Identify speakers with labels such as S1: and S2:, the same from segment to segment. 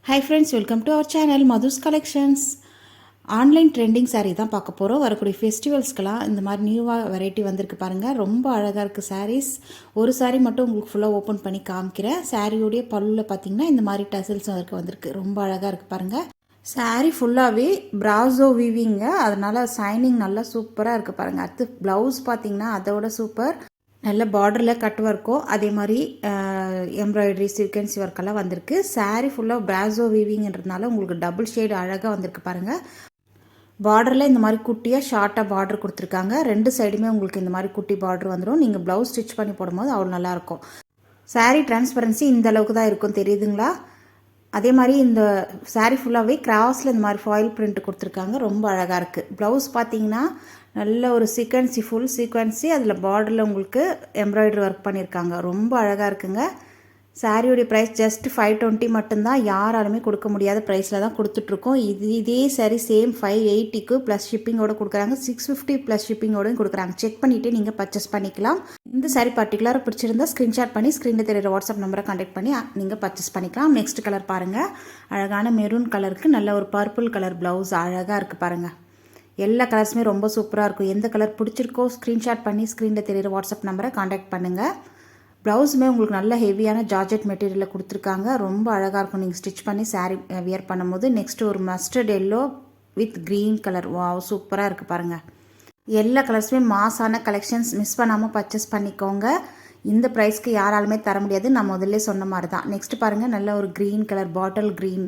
S1: Hi friends, welcome to our channel Madhu's Collections. Online trending sari தான் பார்க்க போகிறோம். வரக்கூடிய ஃபெஸ்டிவல்ஸ்க்கெலாம் இந்த மாதிரி நியூவாக வெரைட்டி வந்திருக்கு பாருங்கள். ரொம்ப அழகாக இருக்குது சாரீஸ். ஒரு சாரீ மட்டும் உங்களுக்கு ஃபுல்லாக ஓப்பன் பண்ணி காமிக்கிறேன். சாரியோடைய பல்லுவில் பார்த்தீங்கன்னா இந்த மாதிரி டசல்ஸ் வந்திருக்கு. ரொம்ப அழகாக இருக்குது பாருங்கள். சாரீ ஃபுல்லாகவே பிராசோ வீவிங்க, அதனால் சைனிங் நல்லா சூப்பராக இருக்குது பாருங்கள். அடுத்து ப்ளவுஸ் பார்த்தீங்கன்னா அதோட சூப்பர். நல்ல பார்டரில் கட் ஒர்க்கும் அதே மாதிரி எம்ப்ராய்டரி சீக்வென்சி ஒர்க்கெல்லாம் வந்திருக்கு. சாரீ ஃபுல்லாக பிராசோ வீவிங்கிறதுனால உங்களுக்கு டபுள் ஷேடு அழகாக வந்திருக்கு பாருங்கள். பார்டரில் இந்த மாதிரி குட்டியாக ஷார்ட்டாக பார்டர் கொடுத்துருக்காங்க. ரெண்டு சைடுமே உங்களுக்கு இந்த மாதிரி குட்டி பார்டர் வந்துடும். நீங்கள் ப்ளவுஸ் ஸ்டிச் பண்ணி போடும்போது அவ்வளோ நல்லாயிருக்கும். சாரீ டிரான்ஸ்பரன்சி இந்த அளவுக்கு தான் இருக்கும், தெரியுதுங்களா? அதே மாதிரி இந்த சாரீ ஃபுல்லாகவே கிராஸில் இந்த மாதிரி ஃபாயில் பிரிண்ட் கொடுத்துருக்காங்க. ரொம்ப அழகாக இருக்குது. ப்ளவுஸ் பார்த்தீங்கன்னா நல்ல ஒரு சீக்வன்சி, ஃபுல் சீக்வன்சி, அதில் பார்டரில் உங்களுக்கு எம்ப்ராய்டரி ஒர்க் பண்ணியிருக்காங்க. ரொம்ப அழகாக இருக்குங்க. சாரியோடைய ப்ரைஸ் ஜஸ்ட் 520 மட்டும்தான். யாராலுமே கொடுக்க முடியாத ப்ரைஸில் தான் கொடுத்துட்ருக்கோம். இதே சாரி சேம் 580க்கு ப்ளஸ் ஷிப்பிங்கோடு கொடுக்குறாங்க. 650 ப்ளஸ் ஷிப்பிங்கோடையும் கொடுக்குறாங்க. செக் பண்ணிவிட்டு நீங்கள் பர்ச்சேஸ் பண்ணிக்கலாம். இந்த சாரி பர்டிகுலராக பிடிச்சிருந்தா ஸ்க்ரீன்ஷாட் பண்ணி ஸ்க்ரீனில் தெரியுற வாட்ஸ்அப் நம்பரை கான்டாக்ட் பண்ணி நீங்கள் பர்ச்சேஸ் பண்ணிக்கலாம். நெக்ஸ்ட் கலர் பாருங்கள். அழகான மெரூன் கலருக்கு நல்ல ஒரு பர்பிள் கலர் ப்ளவுஸ் அழகாக இருக்குது பாருங்கள். எல்லா கலர்ஸுமே ரொம்ப சூப்பராக இருக்கும். எந்த கலர் பிடிச்சிருக்கோ ஸ்க்ரீன்ஷாட் பண்ணி ஸ்க்ரீனில் தெரியுற வாட்ஸ்அப் நம்பரை கான்டாக்ட் பண்ணுங்கள். ப்ளவுஸுமே உங்களுக்கு நல்ல ஹெவியான ஜார்ஜெட் மெட்டீரியலில் கொடுத்துருக்காங்க. ரொம்ப அழகாக இருக்கும் நீங்கள் ஸ்டிச் பண்ணி சாரீ வியர் பண்ணும்போது. நெக்ஸ்ட்டு ஒரு mustard yellow with green colour. Wow, சூப்பராக இருக்குது பாருங்கள். எல்லா கலர்ஸுமே மாஸான கலெக்ஷன்ஸ். மிஸ் பண்ணாமல் பர்ச்சேஸ் பண்ணிக்கோங்க. இந்த ப்ரைஸ்க்கு யாராலுமே தர முடியாது. நான் முதல்ல சொன்ன மாதிரி தான். நெக்ஸ்ட் பாருங்கள், நல்ல ஒரு க்ரீன் கலர் பாட்டில் க்ரீன்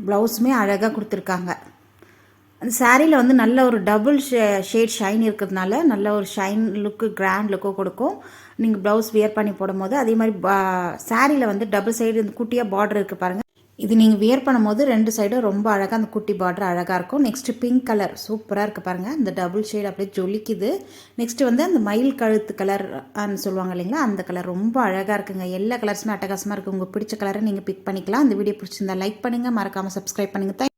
S1: ப்ளவுஸுமே அழகாக கொடுத்துருக்காங்க. அந்த சாரியில் வந்து நல்ல ஒரு டபுள் ஷேட் ஷைன் இருக்கிறதுனால நல்ல ஒரு ஷைன் லுக்கு, கிராண்ட் லுக்கு கொடுக்கும் நீங்கள் ப்ளவுஸ் வியர் பண்ணி போடும்போது. அதே மாதிரி சாரியில் வந்து டபுள் சைடு இந்த குட்டியாக பார்டர் இருக்குது பாருங்கள். இது நீங்கள் வியர் பண்ணும்போது ரெண்டு சைடும் ரொம்ப அழகாக அந்த குட்டி பார்டர் அழகாக இருக்கும். நெக்ஸ்ட்டு பிங்க் கலர் சூப்பராக இருக்குது பாருங்கள். இந்த டபுள் ஷேட் அப்படியே ஜொலிக்குது. நெக்ஸ்ட்டு வந்து அந்த மயில் கழுத்து கலர் சொல்லுவாங்க இல்லைங்களா, அந்த கலர் ரொம்ப அழகாக இருக்குங்க. எல்லா கலர்ஸுமே அட்டகாசமாக இருக்குது. உங்களுக்கு பிடிச்ச கலரை நீங்கள் பிக் பண்ணிக்கலாம். இந்த வீடியோ பிடிச்சிருந்தா லைக் பண்ணுங்கள், மறக்காமல் சப்ஸ்கிரைப் பண்ணுங்கள்.